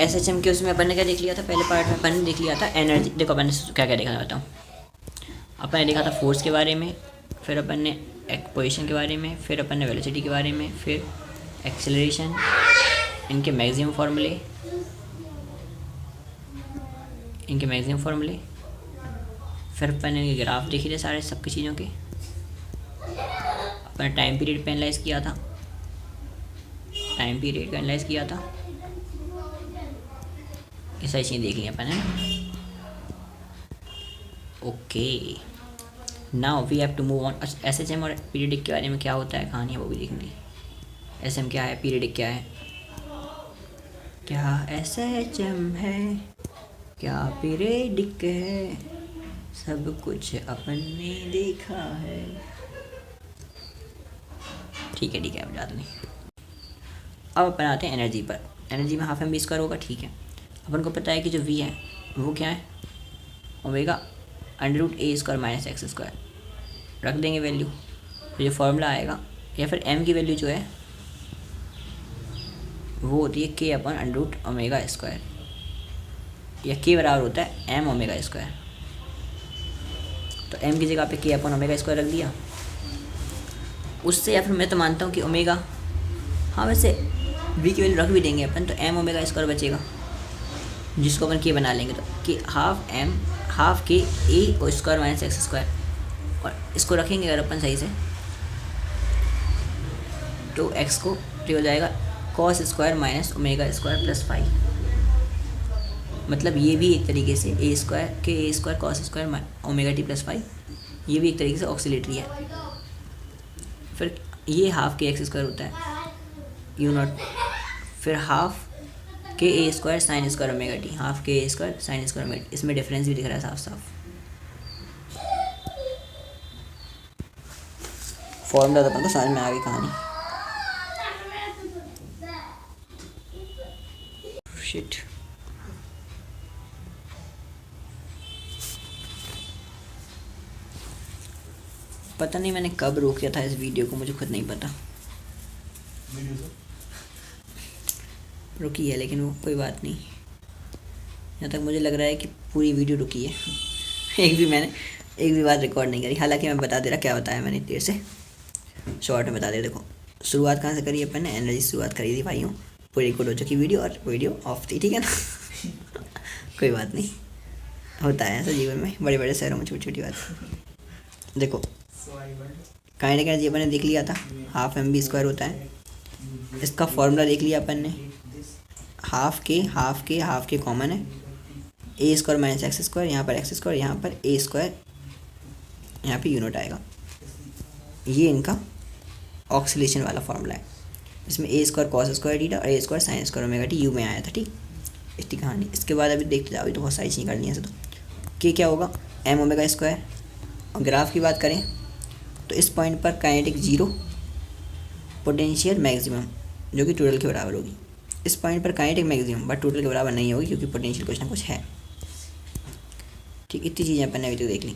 SHM के उसमें अपन ने क्या देख लिया था, पहले पार्ट में अपन ने देख लिया था एनर्जी। देखो अपन ने क्या क्या देखा था बताऊँ। अपन ने देखा था फोर्स के बारे में, फिर अपन ने एक पोजीशन के बारे में, फिर अपन ने वेलोसिटी के बारे में, फिर एक्सेलरेशन, इनके मैक्सिमम फार्मूले, फिर अपन ने ग्राफ देखे थे सारे सबकी चीज़ों के। अपन ने टाइम पीरियड पे एनालाइज किया था, ये सारी चीज़ें देख ली अपन है ना। Okay, now we have to move on. SHM और पीरियडिक के बारे में क्या होता है कहानी है वो भी देखेंगे। SM क्या है, पीरियडिक क्या है, क्या SHM है, क्या पीरियडिक है, सब कुछ अपन ने देखा है। ठीक है अब ज़्यादा नहीं। अब अपन आते हैं एनर्जी पर। एनर्जी में हाफ एम बी स्क्वायर होगा, ठीक है। अपन को पता है कि जो V है वो क्या है, omega √a² minus x square. रख देंगे वैल्यू, तो जो फॉर्मूला आएगा, या फिर m की वैल्यू जो है वो होती है k/√ω², या k बराबर होता है m⍵²। तो m की जगह पे k/ω² रख दिया उससे, या फिर मैं तो मानता हूँ कि ओमेगा, हाँ वैसे v की वैल्यू रख भी देंगे अपन, तो m⍵² बचेगा जिसको अपन k बना लेंगे, तो कि half k a² minus x²। और इसको रखेंगे अगर अपन सही से तो x को हो जाएगा cos² माइनस ω² + फाई। मतलब ये भी एक तरीके से a² cos² ω t + फाई, ये भी एक तरीके से ऑक्सीलेटरी है। फिर ये हाफ k x² होता है u0, फिर half k a² sin² ω t, half k a² sin² ω t। इसमें डिफरेंस भी दिख रहा है साफ साफ। फॉर्मूला तो अपन को समझ में आ गई कहानी। शिट, पता नहीं मैंने कब रोक किया था इस वीडियो को, मुझे खुद नहीं पता। रुकी है लेकिन वो कोई बात नहीं, यहाँ तक मुझे लग रहा है कि पूरी वीडियो रुकी है। एक भी बात रिकॉर्ड नहीं करी। हालांकि मैं बता दे रहा क्या बताया मैंने देर से, शॉर्ट में बता दे। देखो शुरुआत कहाँ से करी अपन ने, एनर्जी से शुरुआत करी थी भाइयों। पूरी रिकॉर्ड हो चुकी वीडियो, और वीडियो ऑफ थी, ठीक है ना। कोई बात नहीं, होता है ऐसा जीवन में, बड़े बड़े शहरों में छोटी छोटी बात। देखो काइनेटिक एनर्जी अपन ने देख लिया था, हाफ एम बी स्क्वायर होता है। इसका फॉर्मूला देख लिया अपन ने, हाफ के कॉमन है, a² माइनस x², यहाँ पर x², यहाँ पर a², यहाँ पे यूनिट आएगा। ये इनका ऑक्सीलेशन वाला फार्मूला है। इसमें a² cos² थीटा और a² sin² ω t यू में आया था, ठीक। इसकी कहानी इसके बाद अभी देखते जाओ, तो बहुत सारी चीज़ें करनी है ऐसे। तो k क्या होगा m⍵²। और ग्राफ की बात करें तो इस पॉइंट पर काइनेटिक 0, पोटेंशियल मैक्सिमम जो कि टोटल के बराबर होगी। इस पॉइंट पर काइनेटिक मैक्सिमम बट टोटल के बराबर नहीं होगी, क्योंकि पोटेंशियल कुछ ना कुछ है, ठीक। इतनी चीज़ें अपन ने अभी तक देख ली।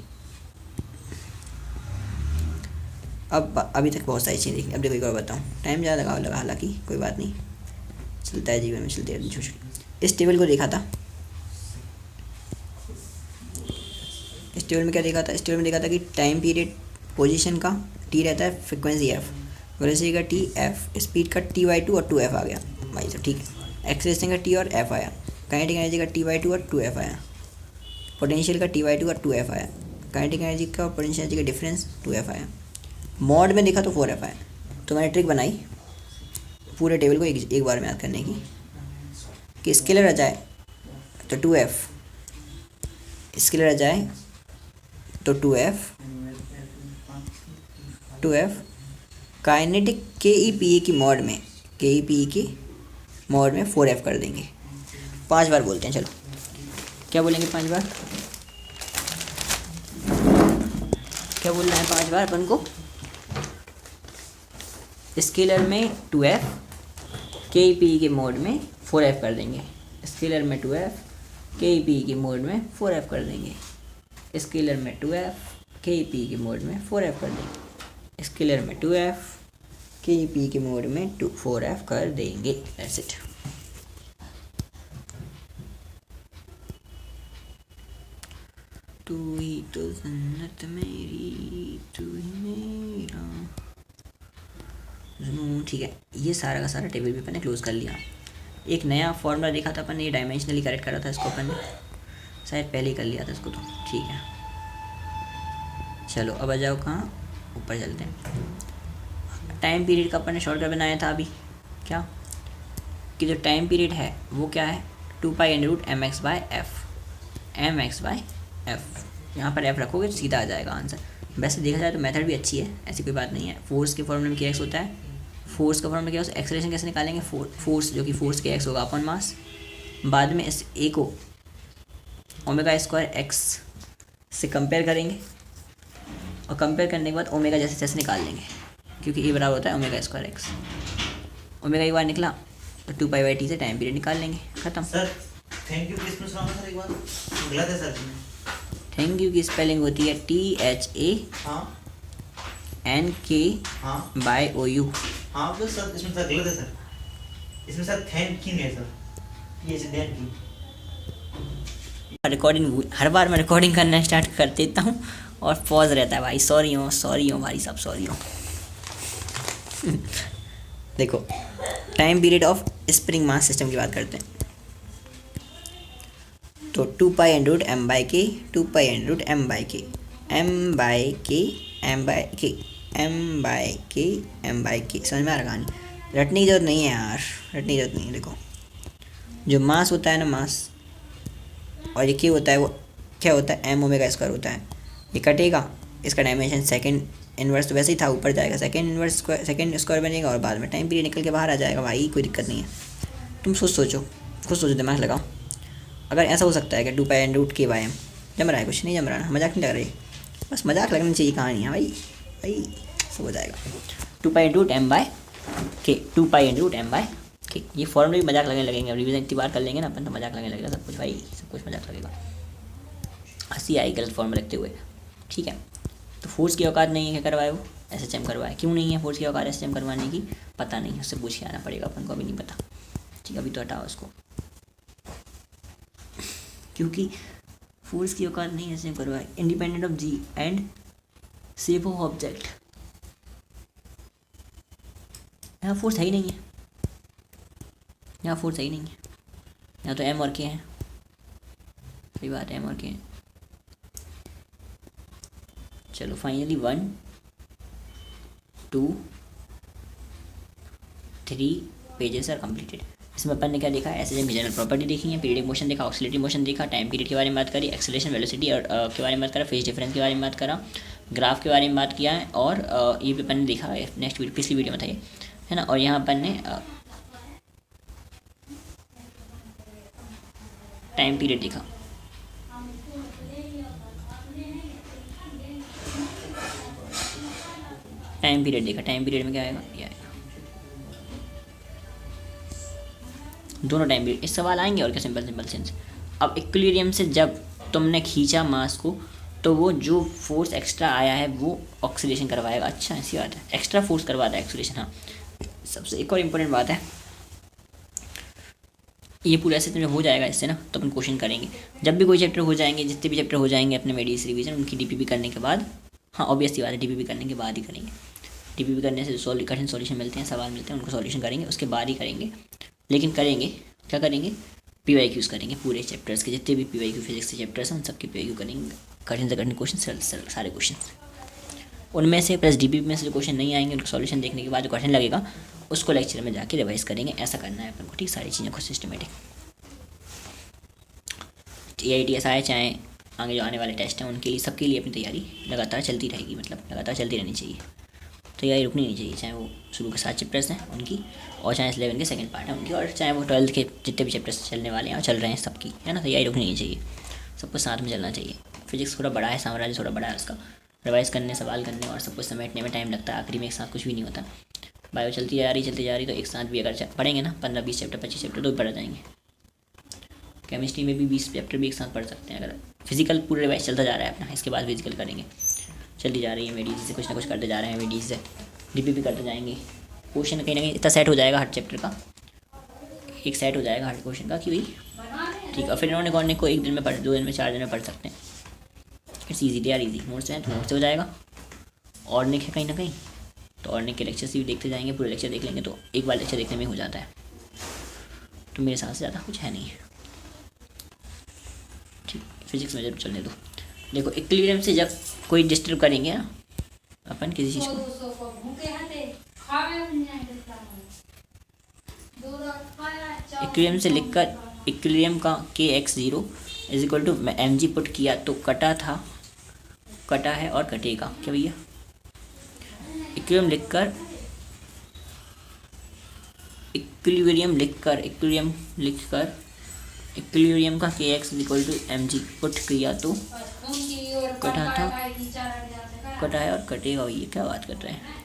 अब अभी तक बहुत सारी चीज़ें देख ली। अब देखो एक और बताऊँ, टाइम ज़्यादा लगा हालांकि कोई बात नहीं, चलता है जीवन में, चलते रहते छोटी छोटी। इस टेबल को देखा था, इस टेबल में क्या देखा था, इस टेबल में देखा था कि टाइम पीरियड पोजीशन का t रहता है, फ्रिक्वेंसी f, वेलोसिटी का t f, स्पीड का t/2 और 2f आ गया भाई साहब, ठीक है। एक्सेलरेशन का t और f आया, काइनेटिक एनर्जी का t/2 और 2f आया, पोटेंशियल का t/2 और 2f आया, काइनेटिक एनर्जी का और पोटेंशियल एनर्जी का डिफरेंस 2f आया। मॉड में देखा तो 4f आया। तो मैंने ट्रिक बनाई पूरे टेबल को एक बार में याद करने की, कि स्केलर आ जाए तो 2f, स्केलर आ जाए तो 2f, काइनेटिक KEPA की मॉड में, KEPA की मॉड में 4f कर देंगे। 5 बार बोलते हैं, चलो क्या बोलेंगे 5 बार, क्या बोलना है 5 बार अपन को। स्केलर में 2f, KEPA के मोड में 4f कर देंगे। स्केलर में 2f, KEPA के मोड में 4f कर देंगे। स्केलर में 2f, KEPA के मोड में 4f कर देंगे। स्केलर में 2f, KEPA के मोड में 4f कर देंगे। That's it. तू ही तो जन्नत मेरी, तू ही मेरा जुनून। ठीक है, ये सारा का सारा टेबल भी अपन ने क्लोज कर लिया। एक नया फॉर्मूला देखा था अपन ने, ये डायमेंशनली करेक्ट करा था इसको अपन ने, शायद पहले ही कर लिया था इसको तो। ठीक है चलो अब आ जाओ कहाँ, ऊपर चलते हैं। टाइम पीरियड का अपन ने शॉर्टकट बनाया था अभी, क्या कि जो टाइम पीरियड है वो क्या है, 2π√mx/f, mx/f। यहाँ पर f रखोगे तो सीधा आ जाएगा आंसर। वैसे देखा जाए तो मेथड भी अच्छी है, ऐसी कोई बात नहीं है। फोर्स के फॉर्मूले में क्या एक्स होता है, फोर्स का फॉर्मूला क्या होता है, एक्सेलरेशन कैसे निकालेंगे, फोर्स जो कि फोर्स के एक्स होगा अपन मास, बाद में इस ए को ω² एक्स से कंपेयर करेंगे और कंपेयर करने के बाद ओमेगा जैसे जैसे निकाल लेंगे, क्योंकि ए बराबर होता है ω² एक्स। ओमेगा एक बार निकला तो 2π/t से टाइम पीरियड निकाल लेंगे, खत्म। सर थैंक यू किसमें सुनाऊंगा सर एक बार, गलत है सर। थैंक यू की स्पेलिंग होती है THANK/OU। हाँ तो सर इसमें सर गलत है सर, इसमें सर थैंक यू है सर, थैंक यू। रिकॉर्डिंग हर बार मैं रिकॉर्डिंग करना स्टार्ट कर देता हूँ और पॉज रहता है भाई, सॉरी हो भाई साहब, सॉरी हो। देखो time period of spring mass system की बात करते हैं, तो 2π√m/k, 2π√m/k, m/k समझ में आ रहा कहानी, रटने की जरूरत नहीं है यार, रटने की जरूरत नहीं है। देखो जो मास होता है ना, मास और ये क्या होता है, वो क्या होता है, m⍵² होता है। ये कटेगा, इसका डायमेंशन सेकंड इन्वर्स तो वैसे ही था, ऊपर जाएगा, सेकंड स्क्वायर बनेगा और बाद में टाइम पीरियड निकल के बाहर आ जाएगा भाई, कोई दिक्कत नहीं है। तुम खुद सोचो, दिमाग लगाओ। अगर ऐसा हो सकता है कि 2π√k/m जम रहा है, कुछ नहीं जम रहा, मजाक नहीं लग रही, बस मजाक लगनी चाहिए कहानी है भाई, सब हो जाएगा। 2π√m/k, 2π√m/k, ये फॉर्मूले भी मजाक लगने लगेंगे, रिवीजन इतनी बार कर लेंगे ना अपन तो मजाक लगने लगेगा सब कुछ भाई, सब कुछ मजाक लगेगा, हंसी आई गलत फॉर्मूला लिखते हुए। ठीक है, तो फोर्स की औकात नहीं है क्या करवाए वो, SHM करवाए, क्यों नहीं है फोर्स की औकात SHM करवाने की, पता नहीं, उससे पूछ के आना पड़ेगा अपन को, अभी नहीं पता। ठीक है, अभी तो हटाओ उसको, क्योंकि फोर्स की औकात नहीं SHM करवाए, independent of g and shape of object. यहाँ फोर्स है ही नहीं है, यहाँ फोर्स है ही नहीं है, यहाँ तो m और k है, सही बात है, m और k है। चलो फाइनली 1 2 3 पेजेस आर कंप्लीटेड। इसमें अपन ने क्या देखा, SHM की जनरल प्रॉपर्टी देखी है, पीरियडिक मोशन देखा, ऑक्सीलरी मोशन देखा, टाइम पीरियड के बारे में बात करी, एक्सेलरेशन वेलोसिटी और के बारे में बात करा, फेज डिफरेंस के बारे में बात करा, ग्राफ के बारे में बात किया है, और ये भी अपन ने देखा नेक्स्ट वीडियो, पिछली वीडियो में था ये, है ना। और यहाँ अपन ने टाइम पीरियड देखा, टाइम पीरियड देखा, टाइम पीरियड में क्या आएगा, ये आएगा, दोनों टाइम पीरियड इस सवाल आएंगे और क्या, सिंपल सेंस। अब इक्विलिब्रियम से जब तुमने खींचा मास को, तो वो जो फोर्स एक्स्ट्रा आया है वो ऑक्सीलेशन करवाएगा। अच्छा ऐसी बात है, एक्स्ट्रा फोर्स करवाता है एक्सीलेशन। हाँ, सबसे एक और इम्पोर्टेंट बात है, ये पूरा ऐसे जब हो जाएगा इससे ना, तो अपन क्वेश्चन करेंगे जब भी कोई चैप्टर हो जाएंगे, जितने भी चैप्टर हो जाएंगे अपने मेडिस रिवीजन, उनकी DPP करने के बाद, हाँ ऑब्वियसली बात है, DPP करने के बाद ही करेंगे। DPP करने से जो कठिन सॉल्यूशन मिलते हैं, सवाल मिलते हैं, उनको सॉल्यूशन करेंगे, उसके बाद ही करेंगे। लेकिन करेंगे क्या, करेंगे PYQs करेंगे, पूरे चैप्टर्स के जितने भी PYQ फिजिक्स के चैप्टर्स हैं उन सबके PYQ करेंगे, कठिन से कठिन क्वेश्चन, सारे क्वेश्चन उनमें से, प्लस DPP में से जो क्वेश्चन नहीं आएंगे उनको सॉल्यूशन देखने के बाद जो कठिन लगेगा उसको लेक्चर में जाके रिवाइज करेंगे। ऐसा करना है अपन को, ठीक, सारी चीज़ों को सिस्टमेटिक। AITS आए चाहे आगे जो आने वाले टेस्ट हैं, उनके लिए, सबके लिए अपनी तैयारी लगातार चलती रहेगी, मतलब लगातार चलती रहनी चाहिए, तैयारी रुकनी नहीं चाहिए, चाहे वो शुरू के 7 चैप्टर्स हैं उनकी, और चाहे 11 के सेकंड पार्ट है उनकी, और चाहे वो 12th के जितने भी चैप्टर्स चलने वाले हैं और चल रहे हैं सबकी, है ना, तैयारी रुकनी नहीं चाहिए, सब कुछ साथ में चलना चाहिए। फिजिक्स थोड़ा बड़ा है, साम्राज्य थोड़ा बड़ा है, उसका रिवाइज करने, सवाल करने और सब कुछ समेटने में टाइम लगता है, आखिरी में एक साथ कुछ भी नहीं होता। बायो चलती जा रही, तो एक साथ भी अगर पढ़ेंगे ना 15-20 चैप्टर 25 चैप्टर तो भी पढ़ जाएंगे। केमिस्ट्री में भी 20 चैप्टर भी एक साथ पढ़ सकते हैं, अगर फिजिकल पूरे रिवाइज चलता जा रहा है अपना, इसके बाद फिजिकल करेंगे, चलती जा रही है मेडिस से, कुछ ना कुछ करते जा रहे हैं, मेडिस से DPP करते जाएंगे, क्वेश्चन कहीं ना कहीं इतना सेट हो जाएगा हर चैप्टर का, एक सेट हो जाएगा हर क्वेश्चन का कि भाई ठीक है। और फिर इन्होंने को एक दिन में पढ़, 2 दिन में, 4 दिन में पढ़ सकते हैं, it's easy, they are easy. Note से हो जाएगा। ऑर्निक है कहीं ना कहीं, तो ऑर्निक के लेक्चर्स भी देखते जाएंगे, पूरे लेक्चर देख लेंगे तो एक बार लेक्चर देखने में हो जाता है। तो मेरे साथ से ज़्यादा कुछ है नहीं। ठीक, फिजिक्स में जब चलने दो। देखो इक्विलिब्रियम से जब कोई डिस्टर्ब करेंगे ना अपन किसी चीज़ को, इक्विलिब्रियम से लिखकर इक्विलिब्रियम का kx0 is equal to mg put किया तो कटा था, कटा है और कटेगा क्या भैया। इक्विलिब्रियम लिखकर इक्विलिब्रियम का kx is equal to mg put किया तो कटा था, कटा है और कटेगा भैया। क्या बात कर रहे हैं,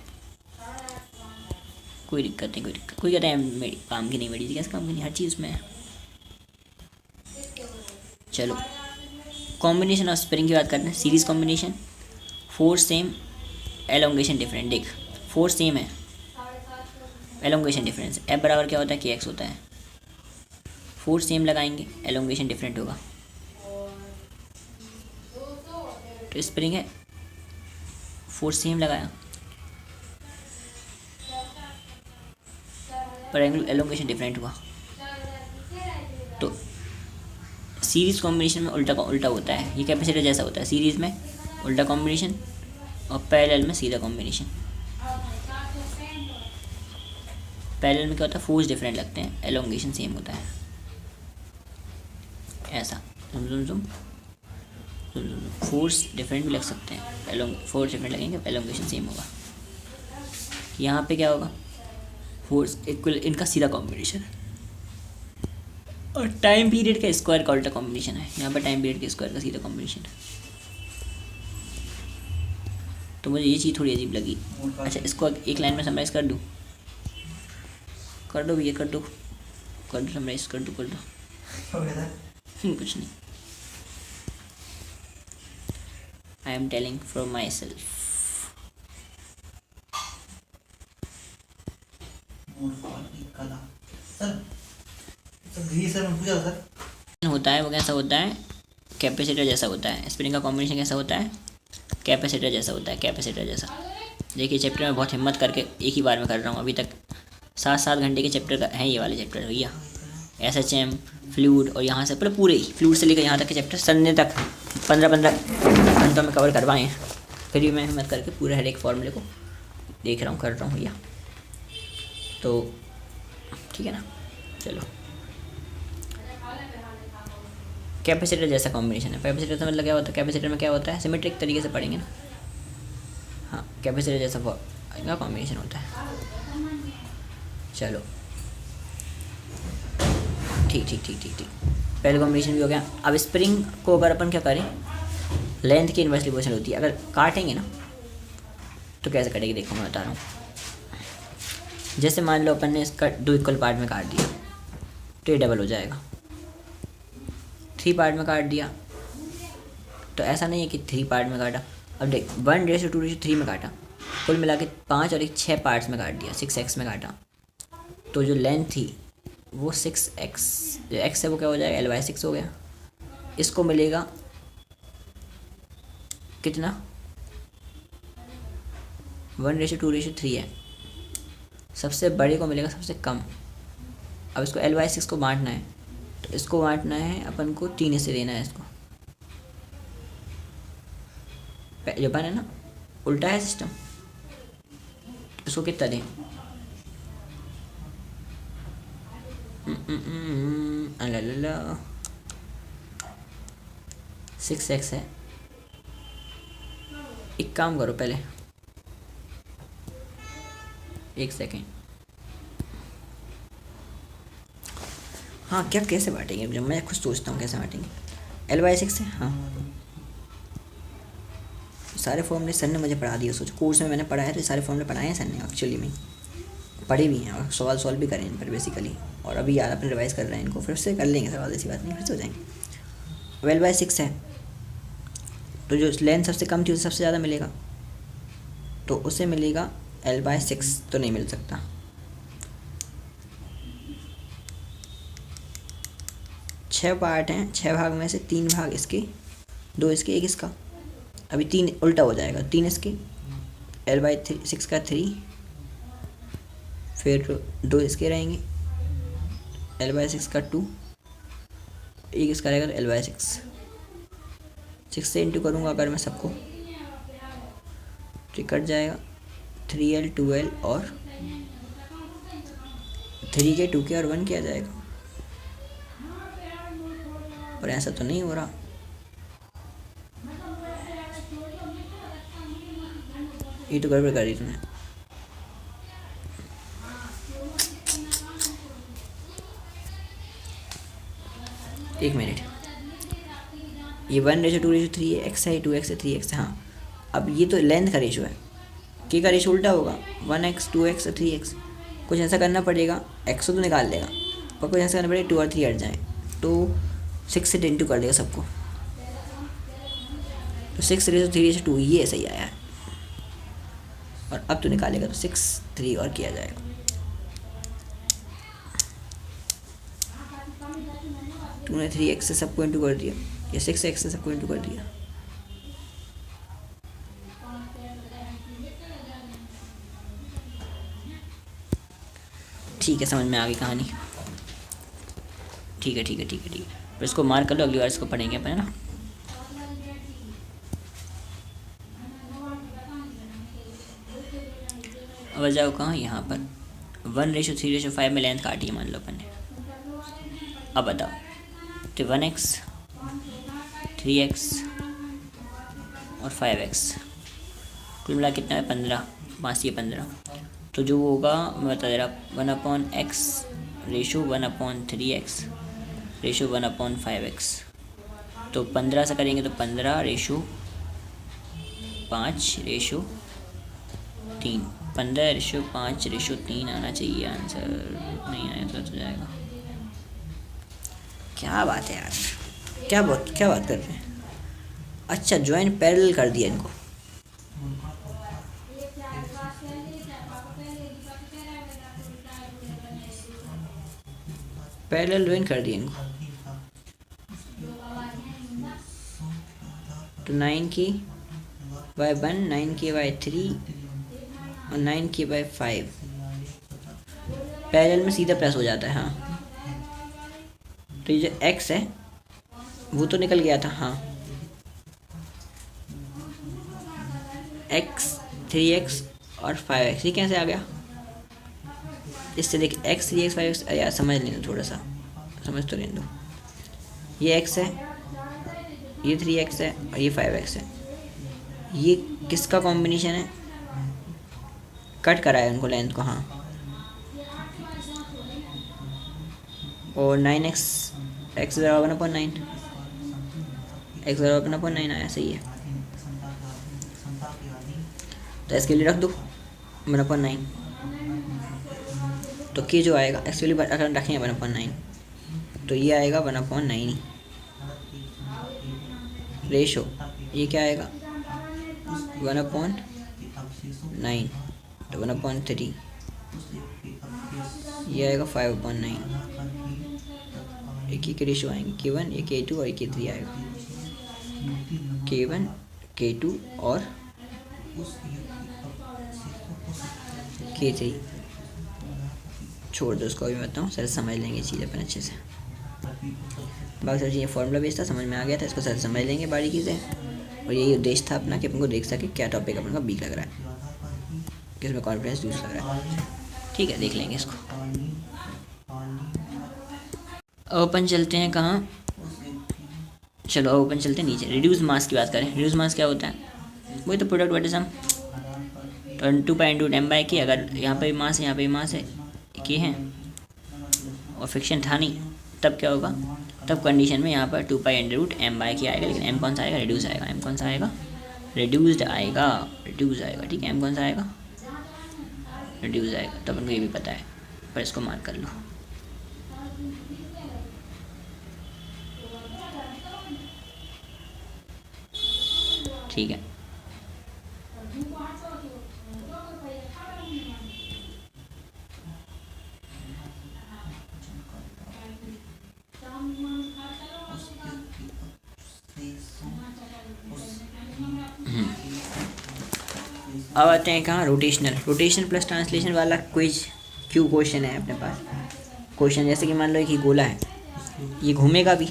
कोई दिक्कत नहीं, कोई कहता है मेरी काम की नहीं, मेरी कैसे काम की नहीं, हर चीज़ में है। चलो कॉम्बिनेशन ऑफ स्प्रिंग की बात करते हैं। Series combination, force same, elongation different. देख फोर्स सेम है, एलोंगेशन डिफरेंस। एफ बराबर क्या होता है, kx होता है। फोर्स सेम लगाएंगे, एलोंगेशन डिफरेंट होगा। तो स्प्रिंग है, फोर्स सेम लगाया पर एलोंगेशन डिफरेंट हुआ। तो सीरीज कॉम्बिनेशन में उल्टा का उल्टा होता है, ये कैपेसिटर जैसा होता है। सीरीज में उल्टा कॉम्बिनेशन और पैरेलल में सीधा कॉम्बिनेशन। पैरेलल में क्या होता है, फोर्स डिफरेंट लगते हैं, एलोंगेशन सेम होता है। ऐसा फोर्स डिफरेंट भी लग सकते हैं, फोर्स डिफरेंट लगेंगे, एलोंगेशन सेम होगा। यहाँ पे क्या होगा, फोर्स इक्वल, इनका सीधा कॉम्बिनेशन और टाइम पीरियड का स्क्वायर का उल्टा कॉम्बिनेशन है। यहाँ पर टाइम पीरियड के स्क्वायर का सीधा कॉम्बिनेशन है। तो मुझे ये चीज़ थोड़ी अजीब लगी। अच्छा इसको एक लाइन में समराइज़ कर दूँ, कर दो भैया, कर दो समराइज़ कर दो कुछ नहीं। I am telling from my self. होता है वो कैसा होता है, कैपेसिटर जैसा होता है। स्प्रिंग का कॉम्बिनेशन कैसा होता है, कैपेसिटर जैसा होता है, कैपेसिटर जैसा। देखिए चैप्टर में बहुत हिम्मत करके एक ही बार में कर रहा हूँ। अभी तक 7 घंटे के चैप्टर का है ये वाले चैप्टर भैया, SHM, फ्लूइड और यहाँ से पूरे फ्लूइड से लेकर यहाँ तक के चैप्टर संडे तक 15 घंटों में कवर करवाए हैं। फिर भी मैं हिम्मत करके पूरे हर एक फॉर्मूले को देख रहा हूँ, कर रहा हूँ भैया। तो ठीक है ना। चलो कैपेसिटर जैसा कॉम्बिनेशन है। कैपेसिटर से मतलब क्या होता है, कैपेसिटर में क्या होता है, सिमेट्रिक तरीके से पढ़ेंगे ना। हाँ कैपेसिटर जैसा इनका कॉम्बिनेशन होता है। चलो ठीक पहले कॉम्बिनेशन भी हो गया। अब स्प्रिंग को अगर अपन क्या करें, लेंथ की इन्वर्सली पोजीशन होती है। अगर काटेंगे ना तो कैसे कटेगी, देखो मैं बता रहा हूँ। जैसे मान लो अपन ने इसका 2 इक्वल पार्ट में काट दिया तो ये डबल हो जाएगा। 3 पार्ट में काट दिया तो ऐसा नहीं है कि 3 पार्ट में काटा। अब देख 1:2:3 में काटा, कुल मिला के 5 और 1 6 पार्ट्स में काट दिया, 6x में काटा। तो जो लेंथ थी वो 6x, जो x है वो क्या हो जाएगा, L/6 हो गया। इसको मिलेगा कितना, 1:2:3 है। सबसे बड़े को मिलेगा सबसे कम। अब इसको L/6 को बांटना है, तो इसको बांटना है अपन को 3 हिस्से देना है। इसको जो अपन है ना उल्टा है सिस्टम, इसको कितना दें, अल्लाह 6x है। एक काम करो पहले, एक सेकेंड। हाँ क्या कैसे बांटेंगे, जब मैं खुद सोचता हूँ कैसे बांटेंगे। L/6 है। हाँ सारे फॉर्मूले सर ने मुझे पढ़ा दिए। सोचो कोर्स में मैंने पढ़ा है तो सारे फॉर्मूले पढ़ाए हैं सर ने, एक्चुअली में पढ़े भी हैं और सवाल सॉल्व भी करें इन पर बेसिकली। और अभी यार अपन रिवाइज़ कर रहे हैं इनको, फिर से कर लेंगे सवाल, ऐसी बात नहीं, फिर से हो जाएंगे। अब L/6 है तो जो लेंथ सबसे कम थी उसे सबसे ज़्यादा मिलेगा, तो उसे मिलेगा L/6 तो नहीं मिल सकता। छः पार्ट हैं, 6 भाग में से 3 भाग इसके, 2 इसके, 1 इसका। अभी 3 उल्टा हो जाएगा, 3 इसके L/6 का 3, फिर 2 इसके रहेंगे L/6 का 2, एक इसका रहेगा तो L/6। 6 से इंटू करूँगा अगर मैं सबको तो कट जाएगा 3L 2L और 3 के 2 के और 1 किया जाएगा, पर ऐसा तो नहीं हो रहा। ये तो गड़बड़ कर दी तुमने। एक मिनट, ये 1:2:3 है, x है 2x है 3x है। हाँ, अब ये तो लेंथ का रेशो है, के का रेशो उल्टा होगा, 1x 2x 3x। कुछ ऐसा करना पड़ेगा, x तो निकाल लेगा पर कुछ ऐसा करना पड़ेगा 2 और 3 हट जाए, तो 6 से इंटू कर देगा सबको, तो 6:3:2 ये सही आया है। और अब तो निकालेगा तो 6 3 और किया जाएगा। तूने 3x से सबको इंटू कर दिया या 6x से सबको इंटू कर दिया। ठीक है, समझ में आ गई कहानी। ठीक है ठीक है ठीक है ठीक है, फिर इसको मार्क कर लो, अगली बार इसको पढ़ेंगे अपन, है ना। अब जाओ कहाँ, यहाँ पर 1:3:5 में लेंथ काटी है मान लो अपन ने। अब बताओ, तो 1x 3x और 5x कुल मिला कितना है 15, 5 ये 15। तो जो होगा मैं बता दे रहा, 1/x ratio 1/3x ratio 1/5x। तो 15 से करेंगे तो 15:5:3, 15:5:3 आना चाहिए आंसर। नहीं आया तो जाएगा। क्या बात है यार, क्या बात कर रहे हैं। अच्छा, ज्वाइन पैरेलल कर दिया इनको। पैरेलल ज्वाइन कर दिया इनको, तो 9 की बाय 1, 9 की बाय 3 और 9 की बाय 5 पैरेलल में सीधा प्लस हो जाता है। हाँ, तो ये जो x है वो तो निकल गया था। हाँ, x 3x और 5x ये कैसे आ गया, इससे देखिए x 3x 5x यार समझ लेना, थोड़ा सा समझ तो लेने दो। ये x है, ये 3x है और ये 5x है। ये किसका कॉम्बिनेशन है, कट कराया उनको लेंथ को। हाँ, और 9x x बराबर 1/9, x बराबर 1/9 आया, सही है। तो इसके लिए रख दो 1/9, तो के जो आएगा एक्चुअली अगर रखेंगे 1/9 तो ये आएगा 1/9 रेशो, ये क्या आएगा 1/9, तो 1/3 ये आएगा 5/9। एक ही के रेशो आएंगे, K1 ये K2 और K3 आएगा, K1 K2 और K3। छोड़ दो उसको, अभी मैं बताऊँ, सर समझ लेंगे चीज़ अपन अच्छे से। बाकी सर ये फॉर्मूला बेस था, समझ में आ गया था, इसको सर समझ लेंगे बारीकी से। और यही उद्देश्य था अपना कि अपन को देख सके क्या टॉपिक अपन का वीक लग रहा है, किसमें कॉन्फिडेंस यूज लग रहा है। ठीक है, देख लेंगे इसको। अब अपन चलते हैं कहाँ, चलो अब अपन चलते हैं नीचे। रिड्यूस मास की बात करें। रिड्यूस मास क्या होता है, वही तो प्रोडक्ट वाट सम 2π×10/k। अगर यहाँ पे भी मास है, यहाँ पे भी मास है, के हैं और फ्रिक्शन था नहीं, तब क्या होगा, तब कंडीशन में यहाँ पर 2π/m/k आएगा। लेकिन m कौन सा आएगा, रिड्यूस आएगा। m कौन सा आएगा, रिड्यूस्ड आएगा, रिड्यूस आएगा। ठीक है, m कौन सा आएगा, रिड्यूस आएगा। तब उनको ये भी पता है, पर इसको मार्क कर लो। ठीक है, अब आते हैं कहाँ, रोटेशनल। रोटेशन प्लस ट्रांसलेशन वाला क्विज क्यों क्वेश्चन है अपने पास। क्वेश्चन जैसे कि मान लो कि गोला है, ये घूमेगा भी,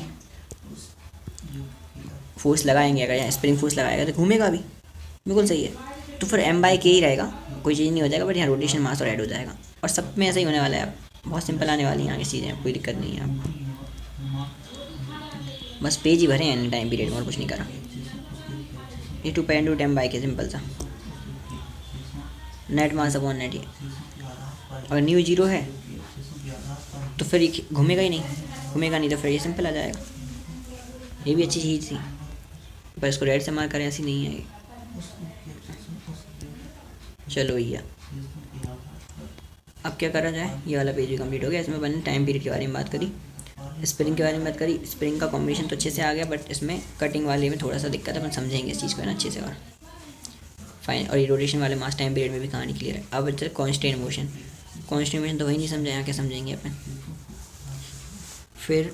फोर्स लगाएंगे अगर, या स्प्रिंग फोर्स लगाएगा तो घूमेगा भी, बिल्कुल सही है। तो फिर m/k ही रहेगा, कोई चीज़ नहीं हो जाएगा, बट यहाँ रोटेशन मास और ऐड हो जाएगा। और सब में ऐसा ही होने वाला है, अब बहुत सिंपल आने वाली है यहाँ की चीज़ें, कोई दिक्कत नहीं है आपको। बस पेज ही भरे हैं टाइम पीरियड में, और कुछ नहीं करा। ये 2π×10/k सिंपल सा, नेट मास अपॉन नेट। ये अगर न्यू जीरो है तो फिर ये घूमेगा ही नहीं, घूमेगा नहीं तो फिर ये सिंपल आ जाएगा। ये भी अच्छी चीज़ थी, पर इसको रेड से मार करें ऐसी नहीं है। चलो भैया, अब क्या करा जाए, ये वाला पेज भी कंप्लीट हो गया। इसमें मैंने टाइम पीरियड के बारे में बात करी, स्प्रिंग के बारे में बात करी। स्प्रिंग का कॉम्बिनेशन तो अच्छे से आ गया, बट इसमें कटिंग वाले में थोड़ा सा दिक्कत है, अपन समझेंगे इस चीज़ को है ना अच्छे से। और फाइन, और ये रोटेशन वाले मास टाइम पीरियड में भी कहानी क्लियर है। अब चल कॉन्स्टेंट मोशन। कॉन्स्टेंट मोशन तो वही नहीं समझा, यहाँ क्या समझेंगे अपन। फिर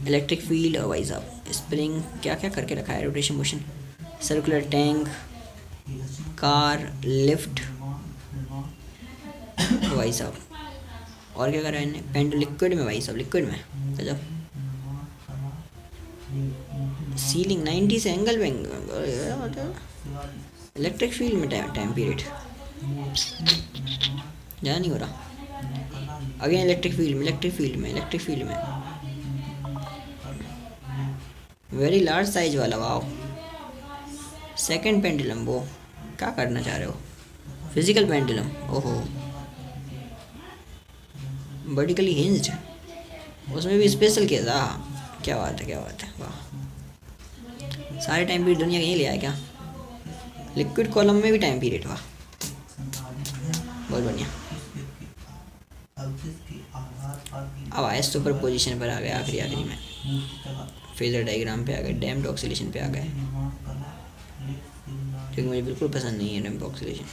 इलेक्ट्रिक फील्ड, और भाई साहब स्प्रिंग क्या क्या करके रखा है, rotation motion, circular tank, car, lift, भाई साहब और क्या करा है इन्हें, पेंट लिक्विड में, भाई साहब लिक्विड में गजब। सीलिंग 90 से एंगल में, इलेक्ट्रिक फील्ड में टाइम पीरियड ज़्यादा नहीं हो रहा। अगेन इलेक्ट्रिक फील्ड में, इलेक्ट्रिक फील्ड में, इलेक्ट्रिक फील्ड में, वेरी लार्ज साइज वाला, वाओ। सेकंड पेंडुलम, वो क्या करना चाह रहे हो, फिजिकल पेंडुलम, ओहो, वर्टिकली हिंज्ड, उसमें भी स्पेशल केस, हाँ क्या बात है, क्या बात है, वाह। सारे टाइम पीरियड दुनिया यहीं ले आया क्या, लिक्विड कॉलम में भी टाइम पीरियड, वाह बहुत बढ़िया। अब आए सुपर पोजीशन पर आ गए, आखिरी में फेजर डायग्राम पे आ गए, डैम्प्ड ऑक्सीलेशन पे आ गए, क्योंकि मुझे बिल्कुल पसंद नहीं है डैम्प्ड ऑक्सीलेशन।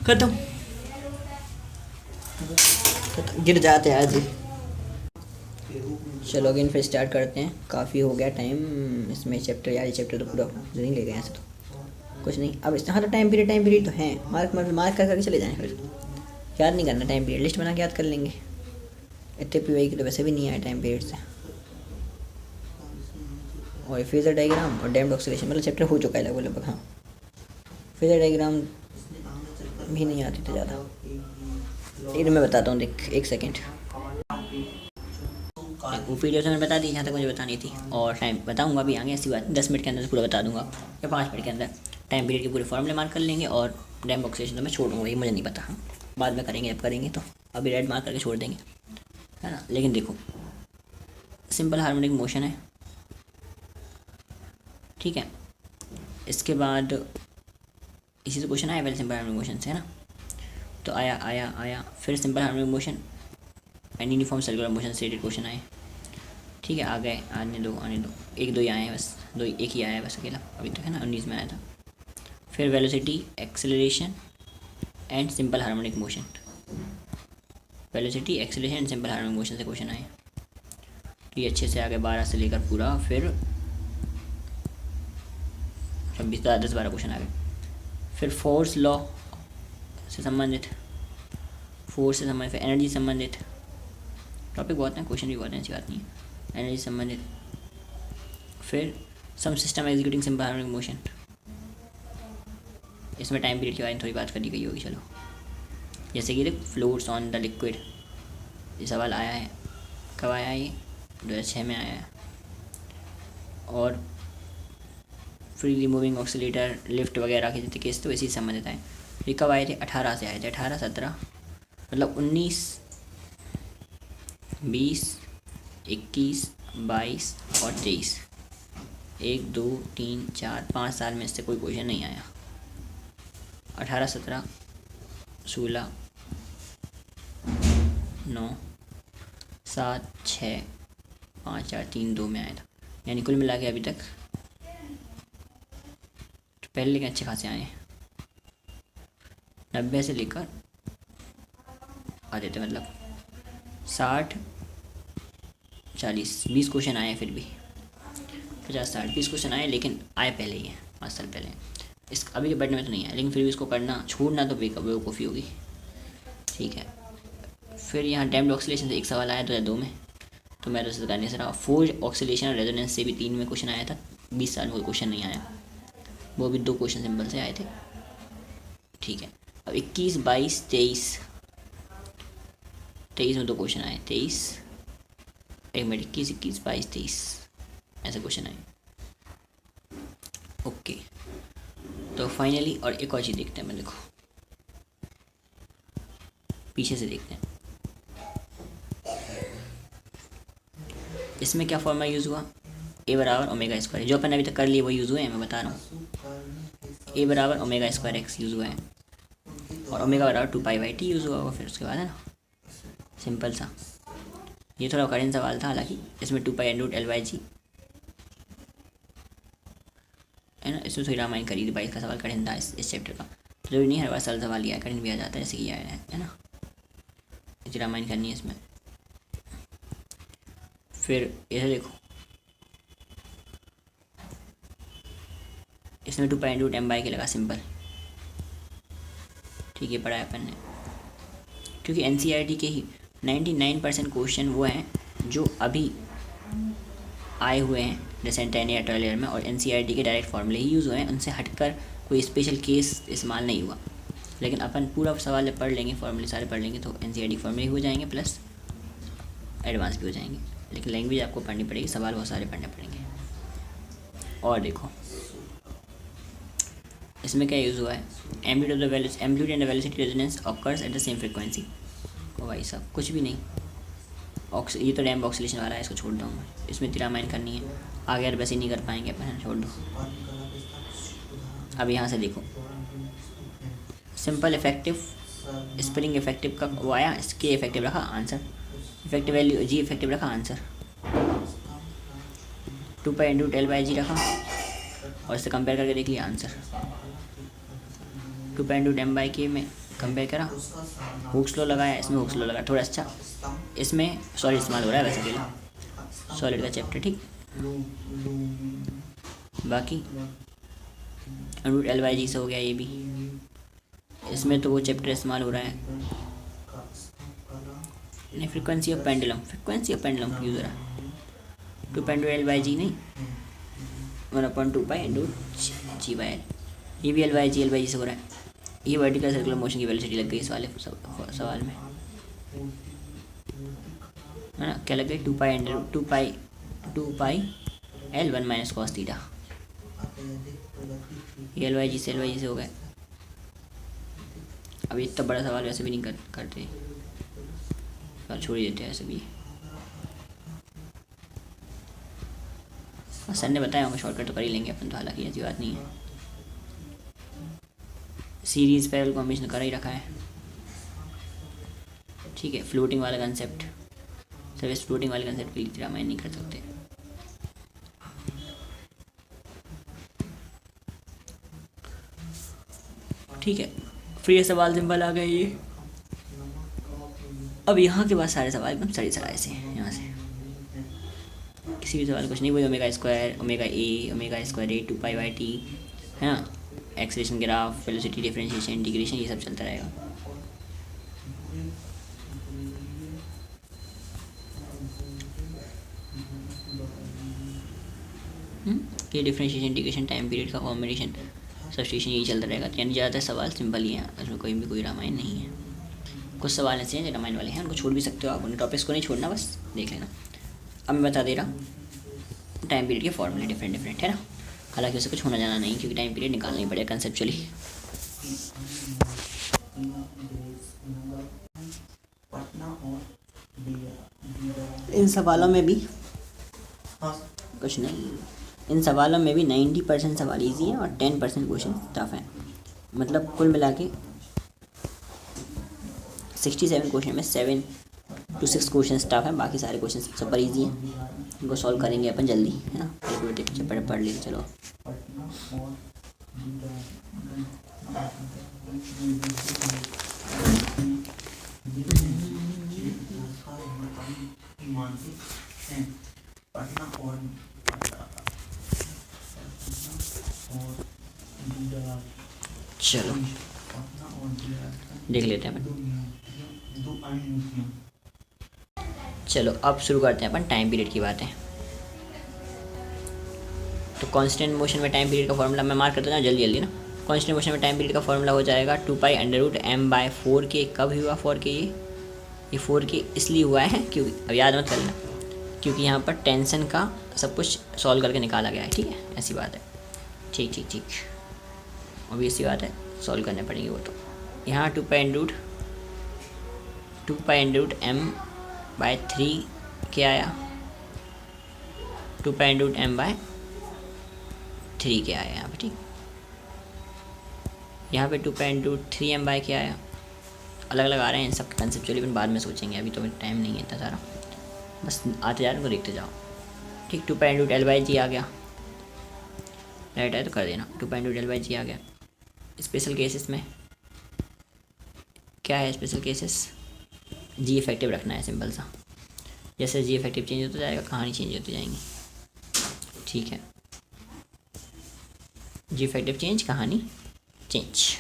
खत्म, गिर जाते हैं आज। चलो अगेन फिर स्टार्ट करते हैं, काफ़ी हो गया टाइम इसमें चैप्टर, यार ये चैप्टर तो पूरा नहीं ले गए ऐसे तो कुछ नहीं। अब हाँ तो टाइम पीरियड तो है, मार्क कर करके चले जाएँ, फिर याद नहीं करना, टाइम पीरियड लिस्ट बना के याद कर लेंगे। इतने पी की तो वैसे भी नहीं आए टाइम पीरियड से। और फेजर डायग्राम और डैम्प्ड ऑक्सीलेशन मतलब चैप्टर हो चुका है लगभग, हाँ। फेजर डायग्राम भी नहीं आती थी ज़्यादा, लेकिन मैं बताता हूँ, देख एक सेकेंड। वो वीडियो से मैंने बता दी जहाँ तक मुझे बतानी थी, और टाइम बताऊँगा भी आगे, ऐसी बात 10 मिनट के अंदर पूरा बता दूँगा, या 5 मिनट के अंदर टाइम पीरियड के पूरे फॉर्मूले मार्क कर लेंगे। और डैम्प्ड ऑक्सीलेशन तो मैं छोड़ दूँगा, ये मुझे नहीं पता, हाँ बाद में करेंगे, अब करेंगे तो अभी रेड मार्क करके छोड़ देंगे, है ना। लेकिन देखो सिंपल हार्मोनिक मोशन है, ठीक है। इसके बाद इसी से क्वेश्चन आया पहले सिंपल हार्मोनिक मोशन से, है ना। तो आया फिर simple harmonic motion and uniform circular motion से रिलेटेड क्वेश्चन आए, ठीक है। आ गए, आने दो, एक दो ही आए हैं बस, एक ही आया है बस अकेला अभी तक, है ना, 19 में आया था। फिर velocity, acceleration and simple harmonic motion, velocity, acceleration and simple harmonic motion से क्वेश्चन आए, तो ये अच्छे से आ गए 12 से लेकर पूरा, फिर 26, 10-12 क्वेश्चन आ गए। फिर फोर्स लॉ से संबंधित, फोर्स से संबंधित, फिर एनर्जी संबंधित, टॉपिक बहुत हैं, क्वेश्चन भी बहुत हैं, ऐसी बात नहीं है, एनर्जी संबंधित। फिर some system executing simple harmonic motion, इसमें टाइम पीरियड के बारे में थोड़ी बात करी गई होगी, चलो। जैसे कि फ्लोट्स ऑन द लिक्विड, ये सवाल आया है, कब आया है, ये 2006 में आया है। और फ्रीली मूविंग ऑक्सीलेटर, लिफ्ट वगैरह के जितने केस तो इसी से संबंधित आए। ये कब आए थे, 18 से आए थे, 18, 17 मतलब 19, 20, 21, 22 और 23, 1, 2, 3, 4, 5 साल में इससे कोई क्वेश्चन नहीं आया। 18, 17, 16, 9, 7, 6, 5, 4, 3, 2 में आया था, यानी कुल मिला के अभी तक तो पहले लेकिन अच्छे खासे आए हैं, 90 से लेकर आ देते, मतलब 60 40 20 क्वेश्चन आए, फिर भी 50 60 20 क्वेश्चन आए, लेकिन आए पहले ही हैं, 5 साल पहले। इस अभी के बैठने में तो नहीं है, लेकिन फिर भी इसको करना छोड़ना तो बेवकूफ़ी होगी। ठीक है, फिर यहाँ डैम्ड ऑक्सीलेशन से एक सवाल आया 2002 में, तो मैं तो करने से रहा। फोर्स्ड ऑक्सीलेशन और रेजोनेंस से भी 3 में क्वेश्चन आया था, 20 साल में कोई क्वेश्चन नहीं आया, वो भी 2 क्वेश्चन सिंपल से आए थे। ठीक है, अब 21 22 23 में 2 क्वेश्चन आए, 23 एक मिनट 21 21 22 23 ऐसे क्वेश्चन आए। ओके, तो फाइनली और एक और चीज़ देखते हैं, मैं देखो पीछे से देखते हैं, इसमें क्या फॉर्मूला यूज़ हुआ, ए बराबर ओमेगा स्क्वायर, जो अपन अभी तक कर लिए वो यूज़ हुए हैं, मैं बता रहा हूँ। ए बराबर ओमेगा स्क्वायर एक्स यूज़ हुआ है, और ओमेगा बराबर 2π/t यूज़ हुआ होगा, फिर उसके बाद है ना सिंपल सा। ये थोड़ा कठिन सवाल था हालांकि, इसमें 2π√L/g है ना, इसमें थोड़ी रामायण करी थी, 22 का सवाल कठिन था इस चैप्टर का। जरूरी नहीं हर बार साल सवाल लिया कठिन भी आ जाता है, जैसे कि आया है ना, इतनी रामायण करनी है इसमें। फिर इधर देखो, इसमें 2π/m के लगा सिंपल। ठीक है, पढ़ा है अपन ने, क्योंकि NCERT के ही 99% क्वेश्चन वो हैं जो अभी आए हुए हैं रिसेंट 10 या 12 ईयर में, और NCERT के डायरेक्ट फॉर्मूले ही यूज़ हुए हैं, उनसे हटकर कोई स्पेशल केस इस्तेमाल नहीं हुआ। लेकिन अपन पूरा सवाल जब पढ़ लेंगे, फॉर्मूले सारे पढ़ लेंगे, तो NCERT फॉर्मूले हो जाएंगे प्लस एडवांस भी हो जाएंगे। लेकिन लैंग्वेज आपको पढ़नी पड़ेगी, सवाल बहुत सारे पढ़ने पड़ेंगे। और देखो इसमें क्या यूज़ हुआ है, amplitude and velocity resonance occurs at the same frequency. ओ भाई साहब कुछ भी नहीं, ये तो डैम्ड ऑक्सीलेशन वाला है, इसको छोड़ दूँ मैं, इसमें इतनी रामायण करनी है, आगे यार वैसे नहीं कर पाएंगे अपन, छोड़ दो। अब यहाँ से देखो, सिंपल इफेक्टिव स्प्रिंग इफेक्टिव का वो आया, इसके इफेक्टिव रखा आंसर, इफेक्टिव वैल्यू जी इफेक्टिव रखा आंसर, 2π/L/g रखा, और इससे कंपेयर करके देख लिया आंसर। 2π/m/k में कंपेयर करा, हुक्स लॉ लगाया, इसमें हुक्स लॉ लगाया थोड़ा अच्छा, इसमें सॉलिड इस्तेमाल हो रहा है वैसे के सॉलिड का चैप्टर। ठीक, बाकी √L/g से हो गया ये भी, इसमें तो वो चैप्टर इस्तेमाल हो रहा है नहीं, फ्रीक्वेंसी ऑफ पेंडुलम यूज़ हो रहा है, 2π/L/g नहीं, 1/2π/g/L, ये भी L/g से हो रहा है। ये वर्टिकल सर्कुलर मोशन की वेलोसिटी लग गई इस वाले सवाल में, है ना, क्या लग गई 2π/L1 - cos थीटा, ये L/g से हो गए। अब इतना बड़ा सवाल वैसे भी नहीं करते, और छोड़ ही देते हैं ऐसे भी। सर ने बताया होगा शॉर्टकट तो कर ही लेंगे अपन तो, हालांकि ऐसी बात नहीं है। सीरीज पैरेलल कॉम्बिनेशन कर ही रखा है। ठीक है, फ्लोटिंग वाला कंसेप्ट, सब इस फ्लोटिंग वाले कंसेप्ट के लिए रामायण नहीं कर सकते। ठीक है, फिर ये सवाल सिंपल आ गए ये। अब यहाँ के बाद सारे सवाल एकदम सही सराय से, यहाँ से किसी भी सवाल कुछ नहीं, वही omega square, omega A, omega square A, 2π/t है ना, acceleration graph, velocity differentiation, integration, ये सब चलता रहेगा। ये डिफरेंशिएशन, इंटीग्रेशन, टाइम पीरियड का कॉम्बिनेशन, सब्स्टिट्यूशन, यही चलता रहेगा। यानी ज़्यादातर सवाल सिंपल ही हैं, उसमें कोई रामायण नहीं है। कुछ सवाल ऐसे हैं जो रामायण वाले हैं, उनको छोड़ भी सकते हो आप, उन टॉपिक्स को नहीं छोड़ना, बस देख लेना। अब मैं बता दे रहा हूँ टाइम पीरियड के फॉर्मूले डिफरेंट है ना, हालांकि उसे कुछ होना जाना नहीं, क्योंकि टाइम पीरियड निकालना ही पड़ेगा कंसेप्चुअली। इन सवालों में भी कुछ नहीं, इन सवालों में भी 90% सवाल इजी हैं और 10% क्वेश्चन टफ हैं। मतलब कुल मिला के 67 क्वेश्चन में 7 to 6 क्वेश्चन टफ हैं, बाकी सारे क्वेश्चन सुपर इजी हैं। इनको सॉल्व करेंगे अपन जल्दी, है ना, एक पढ़ लेंगे। चलो के हैं पटना और बिहार। चलो पटना और बिहार का देख लेते हैं अपन। दो अन्य नीतियाँ। चलो अब शुरू करते हैं अपन टाइम पीरियड की बातें। तो कांस्टेंट मोशन में टाइम पीरियड का फॉर्मूला मैं मार्क करता हूँ जल्दी जल्दी ना। कांस्टेंट मोशन में टाइम पीरियड का फॉर्मूला हो जाएगा 2π√m/4k। कब हुआ 4k? ये 4k इसलिए हुआ है क्योंकि, अब याद मत करना, क्योंकि यहाँ पर टेंशन का सब कुछ सॉल्व करके निकाला गया है। ठीक है, ऐसी बात है। ठीक ठीक ठीक, अभी ऐसी बात है, सॉल्व करने पड़ेंगे वो। तो यहाँ 2π√m/3 क्या आया? 2π√m/3 क्या आया यहाँ पे? ठीक, यहाँ पे 2π√3m/ क्या आया? अलग अलग आ रहे हैं, इन सब कंसेप्चुअली अपन बाद में सोचेंगे, अभी तो टाइम नहीं है इतना सारा, बस आते जा रहे उनको देखते जाओ। ठीक, 2π√L/g आ गया, राइट है तो कर देना। 2π√L/g आ गया। स्पेशल केसेस में क्या है? स्पेशल केसेस जी इफेक्टिव रखना है, सिंपल सा। जैसे जी इफेक्टिव चेंज होता जाएगा, कहानी चेंज होती जाएंगी। ठीक है, जी इफेक्टिव चेंज, कहानी चेंज।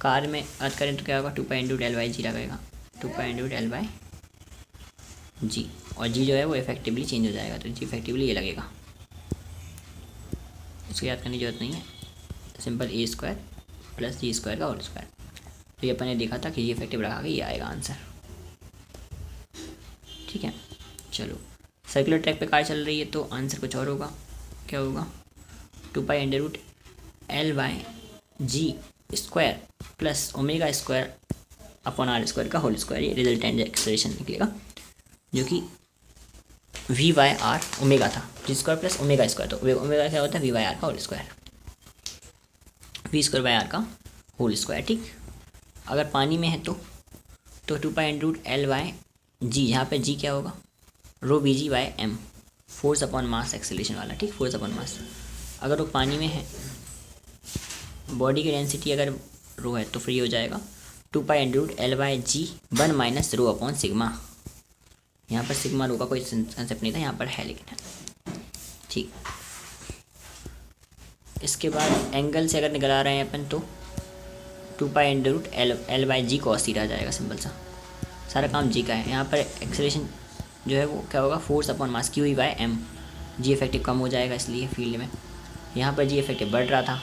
कार में अर्थ करें तो क्या होगा? 2π/L/g लगेगा, 2π/L/g, और जी जो है वो इफेक्टिवली चेंज हो जाएगा, तो जी इफेक्टिवली ये लगेगा। इसको याद करने की जरूरत नहीं है, सिंपल a² + g² का होल स्क्वायर। तो ये अपन ने देखा था कि ये इफेक्टिव रखा के ये आएगा आंसर। ठीक है, चलो सर्कुलर ट्रैक पे कार चल रही है तो आंसर कुछ और होगा। क्या होगा? 2π/L/g² + ω² का होल स्क्वायर, ये रिजल्टेंट एक्सप्रेशन निकलेगा, जो कि v/r ओमेगा था, g² + ω²। तो ओमेगा क्या होता है? v/r का होल स्क्वायर, v²/r का होल स्क्वायर। ठीक, अगर पानी में है तो 2π/L/g, यहाँ पे g क्या होगा? ρVg/m, force upon mass acceleration वाला। ठीक, फोर्स अपॉन मास। अगर वो पानी में है, बॉडी की डेंसिटी अगर रो है तो फ्री हो जाएगा 2π/L/g 1 - ρ/σ। यहाँ पर सिग्मा रो का कोई कंसेप्ट नहीं था, यहाँ पर है लेकिन। ठीक, इसके बाद एंगल से अगर निकला रहे हैं अपन तो 2π/L/g cos थीटा आ जाएगा, सिंपल सा। सारा काम जी का है। यहाँ पर एक्सेलरेशन जो है वो क्या होगा? Force upon mass QE/m। जी इफेक्टिव कम हो जाएगा इसलिए फील्ड में। यहाँ पर जी इफेक्टिव बढ़ रहा था,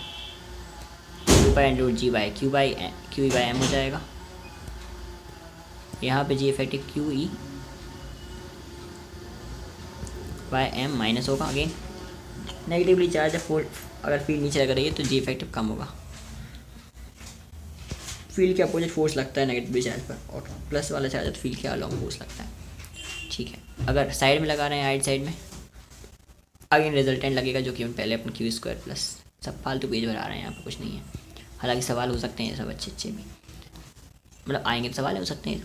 2π/G/Q/M हो जाएगा। यहाँ पे जी इफेक्टिव QE/m माइनस होगा, अगेन नेगेटिवली चार्ज है फोर्स। अगर फील्ड नीचे लग रही है तो जी इफेक्टिव कम होगा। फील्ड के अपोजिट फोर्स लगता है नेगेटिव चार्ज पर, और प्लस वाला चार्ज है तो फील्ड के अलॉन्ग फोर्स लगता है। ठीक है, अगर साइड में लगा रहे हैं, राइट साइड में, अगेन रिजल्टेंट लगेगा, जो कि हम पहले अपन Q² + सब फालतू पेज बना रहे हैं, यहाँ पर कुछ नहीं है। हालांकि सवाल हो सकते हैं सब अच्छे भी, मतलब आएंगे तो सवाल हो सकते हैं।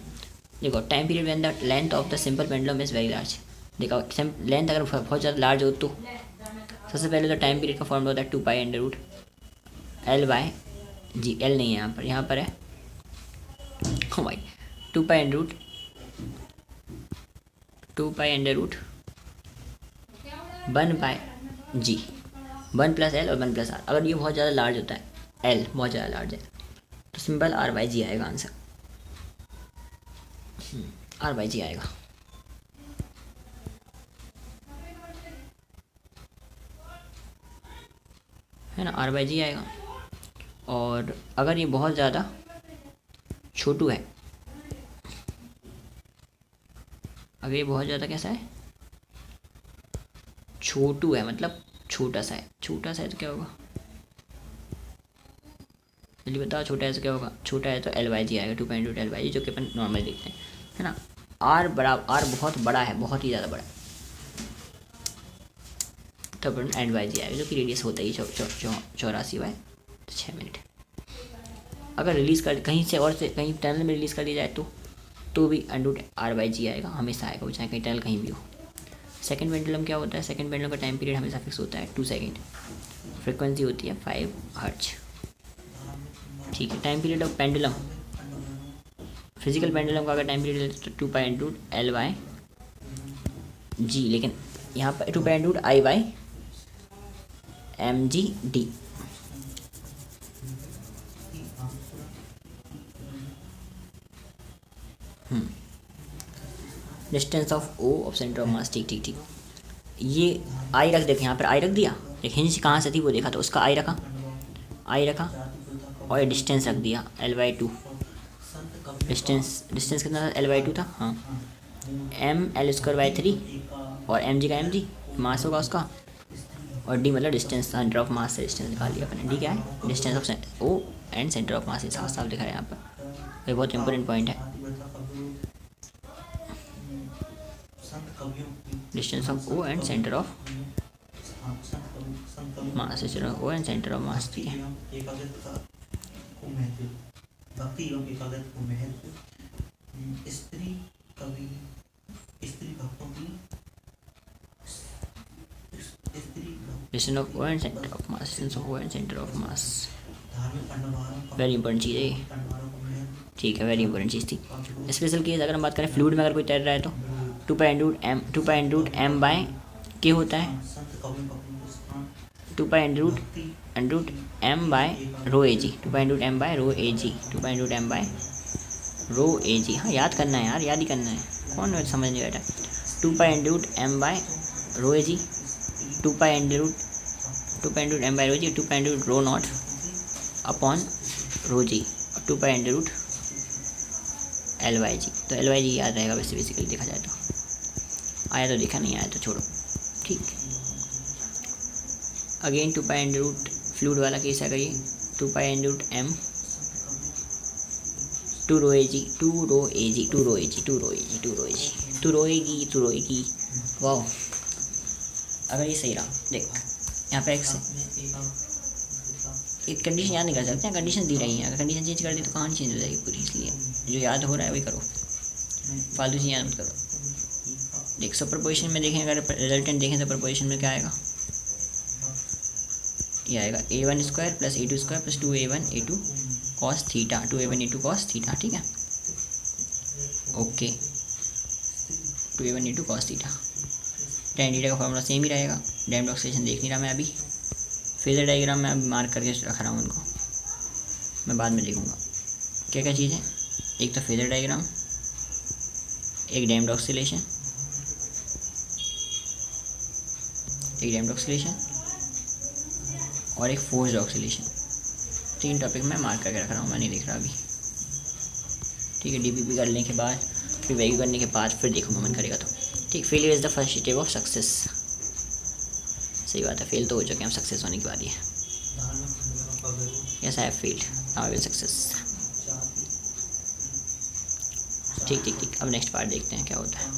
देखो, time period when the length of the simple pendulum is very large. देखो, लेंथ अगर बहुत ज़्यादा लार्ज हो तो सबसे पहले तो टाइम पीरियड का फॉर्मूला होता है 2π/L/g। L नहीं है यहाँ पर है ओ भाई 2π/√2π/√1 g, 1 + L और 1 + R। अगर ये बहुत ज़्यादा लार्ज होता है, L बहुत ज़्यादा लार्ज है, तो सिंपल R/g आएगा आंसर। R/g आएगा। है ना, R/g आएगा। और अगर ये बहुत ज़्यादा छोटू है, अगर ये बहुत ज़्यादा कैसा है? छोटू है, मतलब छोटा सा है। छोटा सा है तो क्या होगा? जल्दी बताओ, छोटा है तो क्या होगा? छोटा है तो L/g आएगा, 2π/L/g, जो कि अपन नॉर्मली देखते हैं, है ना। R बहुत बड़ा है, बहुत ही ज़्यादा बड़ा, तो अपन L/g आएगा, जो कि रेडियस होता ही 84/6 अगर रिलीज़ कर कहीं से और से कहीं टनल में रिलीज़ कर दिया जाए तो भी √R/g आएगा, हमेशा आएगा, वो चाहे कहीं टनल कहीं भी हो। सेकंड पेंडुलम क्या होता है? सेकंड पेंडुलम का टाइम पीरियड हमेशा फिक्स होता है 2 सेकंड, फ्रिक्वेंसी होती है 5 हर्ट्ज। ठीक है, time period of pendulum, physical pendulum का अगर टाइम पीरियड है तो 2π/L/g जी, लेकिन यहाँ पर 2 pi root I by mg/d। Distance of O of centre of mass, ठीक ठीक ठीक। ये आई रख देखे, यहाँ पर आई रख दिया, एक हिंज कहाँ से थी वो देखा, तो उसका आई रखा और ये डिस्टेंस रख दिया L/2। डिस्टेंस कितना था, L/2 था, हाँ। mL²/3 और mg का mg मास होगा उसका, और d मतलब डिस्टेंस, सेंटर ऑफ मास से डिस्टेंस निकाल लिया अपने। d क्या है, distance of O and centre of mass, साफ साफ दिखा है यहाँ पर। ये बहुत इंपॉर्टेंट पॉइंट है, distance of O and centre of mass, centre of O and centre of mass, ठीक है। भक्ति एवं एकाग्रता को महत्व, स्त्री भक्तों की distance of O and centre of mass, distance of O and centre of mass, धार्मिक पंडवारों वेरी इंपॉर्टेंट चीज़ है ये, ठीक है, वेरी इंपॉर्टेंट चीज़ थी। स्पेशल केस अगर हम बात करें फ्लूइड में, अगर कोई तैर रहा है तो 2 पाई रूट m बाय के होता है, 2 pi root m by rho A g, 2 pi root m by rho A g, 2 pi root m by rho A जी। हाँ, याद करना है यार, याद ही करना है, कौन समझ नहीं बैठा। 2 pi root m by rho A g, 2 pi root m by rho g, 2 pi root rho not upon rho g, 2 pi root L/g। तो L/g याद रहेगा वैसे बेसिकली देखा जाए तो, आया तो देखा, नहीं आया तो छोड़ो, ठीक। अगेन 2 पाई रूट फ्लूइड वाला केस है, करिए 2 pi root m 2 row A जी, वाह। अगर ये सही रहा, देख यहाँ पे x एक कंडीशन याद नहीं कर सकते हैं, कंडीशन दी रही है, अगर कंडीशन चेंज कर दी तो कहानी चेंज हो जाएगी पूरी, इसलिए जो याद हो रहा है वही करो, फालतू चीज़ याद मत करो। देख सुपरपोजिशन में देखें, अगर रिजल्टेंट देखें सुपरपोजिशन में क्या आएगा, ये आएगा a1² plus a2² plus 2a1 a2 cos theta, 2a1 a2 cos theta, ठीक है, ओके। 2a1 a2 cos थीटा, tan थीटा का फॉर्मूला सेम ही रहेगा। डैम्ड ऑक्सीडेशन देख नहीं रहा मैं अभी, फेजर डायग्राम में अभी मार्क करके रख रहा हूँ उनको, मैं बाद में देखूँगा क्या क्या चीज़ है। एक तो फेजर डायग्राम, एक डैम्ड ऑक्सीडेशन, और एक फोर्स्ड ऑक्सीडेशन, 3 टॉपिक मैं मार्क करके रख रहा हूँ, मैं नहीं देख रहा अभी, ठीक है। डीपीपी करने के बाद, फिर वैल्यू करने के बाद फिर देखूँगा मन करेगा तो, ठीक। Failure is the first step of success, सही बात है, फेल तो हो चुके हैं, हम सक्सेस होने की बारी है। Yes I have failed, now I will success, ठीक। अब नेक्स्ट पार्ट देखते हैं क्या होता है।